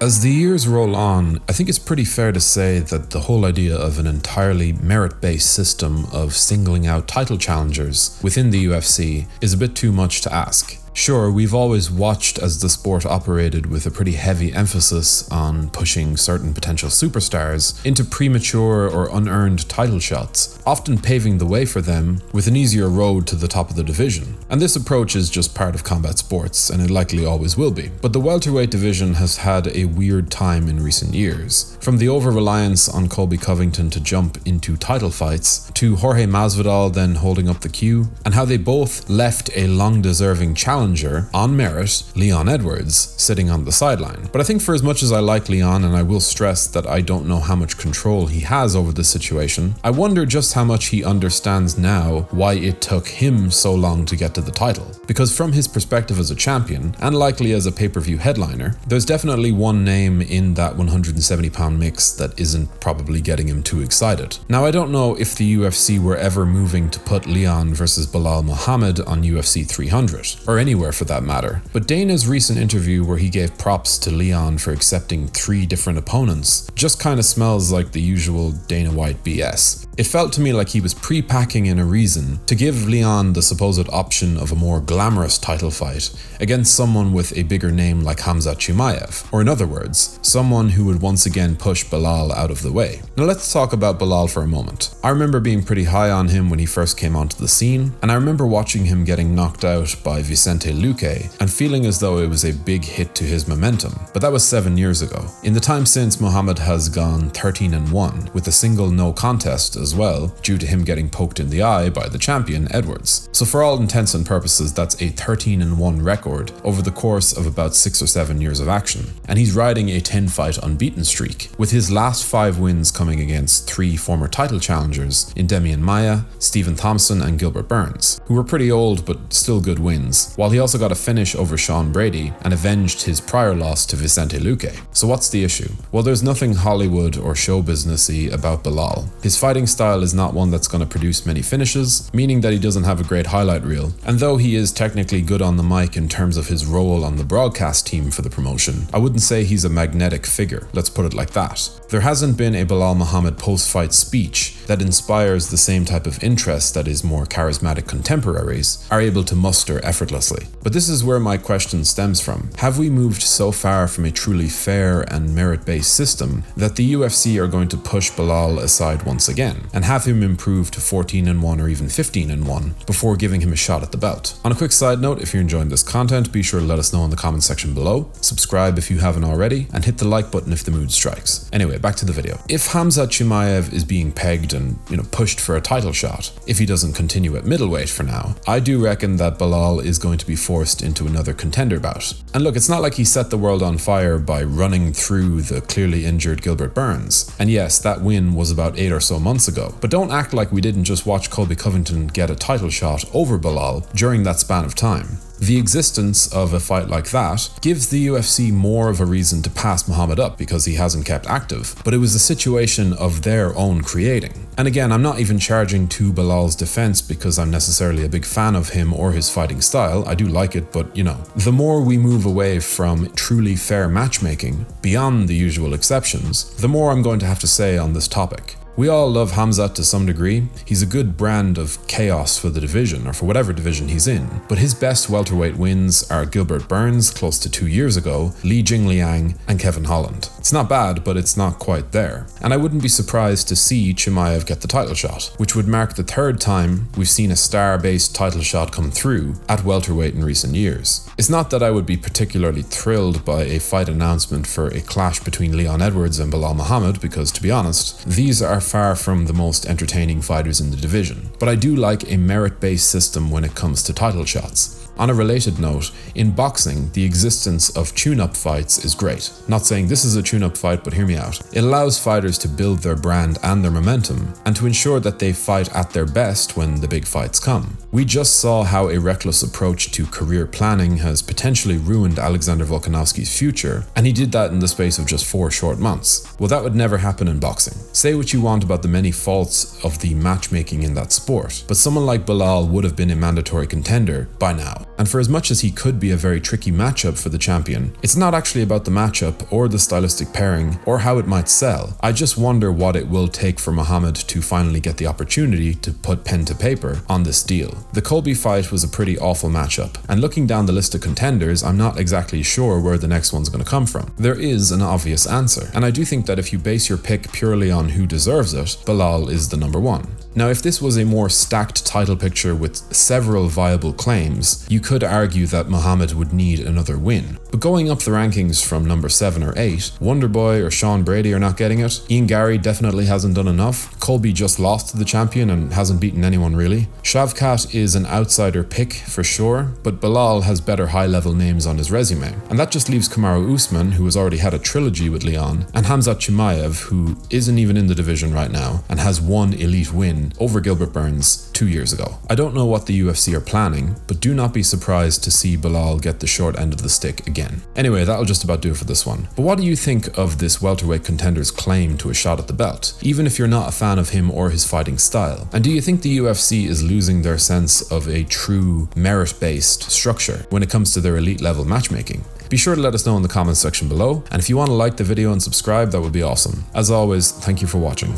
As the years roll on, I think it's pretty fair to say that the whole idea of an entirely merit-based system of singling out title challengers within the UFC is a bit too much to ask. Sure, we've always watched as the sport operated with a pretty heavy emphasis on pushing certain potential superstars into premature or unearned title shots, often paving the way for them with an easier road to the top of the division. And this approach is just part of combat sports, and it likely always will be. But the welterweight division has had a weird time in recent years. From the over-reliance on Colby Covington to jump into title fights, to Jorge Masvidal then holding up the queue, and how they both left a long-deserving challenger on merit, Leon Edwards, sitting on the sideline. But I think for as much as I like Leon, and I will stress that I don't know how much control he has over this situation, I wonder just how much he understands now why it took him so long to get to the title. Because from his perspective as a champion, and likely as a pay-per-view headliner, there's definitely one name in that 170-pound mix that isn't probably getting him too excited. Now, I don't know if the UFC were ever moving to put Leon versus Belal Muhammad on UFC 300, or anywhere for that matter, but Dana's recent interview where he gave props to Leon for accepting 3 different opponents just kind of smells like the usual Dana White BS. It felt to me like he was pre-packing in a reason to give Leon the supposed option of a more glamorous title fight against someone with a bigger name like Hamza Chimay, or in other words, someone who would once again push Belal out of the way. Now let's talk about Belal for a moment. I remember being pretty high on him when he first came onto the scene, and I remember watching him getting knocked out by Vicente Luque and feeling as though it was a big hit to his momentum, but that was 7 years ago. In the time since, Muhammad has gone 13-1 with a single no contest as well, due to him getting poked in the eye by the champion Edwards. So for all intents and purposes, that's a 13-1 record over the course of about 6 or 7 years of action, and he's riding a 10-fight unbeaten streak, with his last 5 wins coming against 3 former title challengers in Demian Maia, Stephen Thompson and Gilbert Burns, who were pretty old but still good wins, while he also got a finish over Sean Brady and avenged his prior loss to Vicente Luque. So what's the issue? Well, there's nothing Hollywood or show businessy about Belal. His fighting style is not one that's going to produce many finishes, meaning that he doesn't have a great highlight reel, and though he is technically good on the mic in terms of his role on the broadcast team for the promotion, I wouldn't say he's a magnetic figure, let's put it like that. There hasn't been a Belal Muhammad post-fight speech that inspires the same type of interest that his more charismatic contemporaries are able to muster effortlessly. But this is where my question stems from. Have we moved so far from a truly fair and merit-based system that the UFC are going to push Belal aside once again and have him improve to 14-1 or even 15-1 before giving him a shot at the belt? On a quick side note, if you're enjoying this content, be sure to let us know in the comment section below, subscribe if you haven't already, and hit the like button if the mood strikes. Anyway, back to the video. If Hamza Chimay is being pegged and pushed for a title shot, if he doesn't continue at middleweight for now, I do reckon that Belal is going to be forced into another contender bout. And look, it's not like he set the world on fire by running through the clearly injured Gilbert Burns. And yes, that win was about 8 or so months ago, but don't act like we didn't just watch Colby Covington get a title shot over Belal during that span of time. The existence of a fight like that gives the UFC more of a reason to pass Muhammad up because he hasn't kept active, but it was a situation of their own creating. And again, I'm not even charging to Belal's defense because I'm necessarily a big fan of him or his fighting style. I do like it, but the more we move away from truly fair matchmaking, beyond the usual exceptions, the more I'm going to have to say on this topic. We all love Hamza to some degree. He's a good brand of chaos for the division, or for whatever division he's in, but his best welterweight wins are Gilbert Burns close to 2 years ago, Li Jingliang, and Kevin Holland. It's not bad, but it's not quite there. And I wouldn't be surprised to see Chimaev get the title shot, which would mark the 3rd time we've seen a star-based title shot come through at welterweight in recent years. It's not that I would be particularly thrilled by a fight announcement for a clash between Leon Edwards and Belal Muhammad, because to be honest, these are far from the most entertaining fighters in the division. But I do like a merit-based system when it comes to title shots. On a related note, in boxing, the existence of tune-up fights is great. Not saying this is a tune-up fight, but hear me out. It allows fighters to build their brand and their momentum, and to ensure that they fight at their best when the big fights come. We just saw how a reckless approach to career planning has potentially ruined Alexander Volkanovski's future, and he did that in the space of just 4 short months. Well, that would never happen in boxing. Say what you want about the many faults of the matchmaking in that sport, but someone like Belal would have been a mandatory contender by now. And for as much as he could be a very tricky matchup for the champion, it's not actually about the matchup or the stylistic pairing or how it might sell. I just wonder what it will take for Muhammad to finally get the opportunity to put pen to paper on this deal. The Colby fight was a pretty awful matchup, and looking down the list of contenders, I'm not exactly sure where the next one's going to come from. There is an obvious answer, and I do think that if you base your pick purely on who deserves it, Belal is the number one. Now, if this was a more stacked title picture with several viable claims, you could argue that Muhammad would need another win. But going up the rankings from number 7 or 8, Wonderboy or Sean Brady are not getting it. Ian Gary definitely hasn't done enough. Colby just lost to the champion and hasn't beaten anyone really. Shavkat is an outsider pick for sure, but Belal has better high-level names on his resume. And that just leaves Kamaru Usman, who has already had a trilogy with Leon, and Hamza Chimay, who isn't even in the division right now and has one elite win over Gilbert Burns 2 years ago. I don't know what the UFC are planning, but do not be surprised to see Belal get the short end of the stick again. Anyway, that'll just about do it for this one. But what do you think of this welterweight contender's claim to a shot at the belt, even if you're not a fan of him or his fighting style? And do you think the UFC is losing their sense of a true merit-based structure when it comes to their elite level matchmaking? Be sure to let us know in the comments section below, and if you want to like the video and subscribe, that would be awesome. As always, thank you for watching.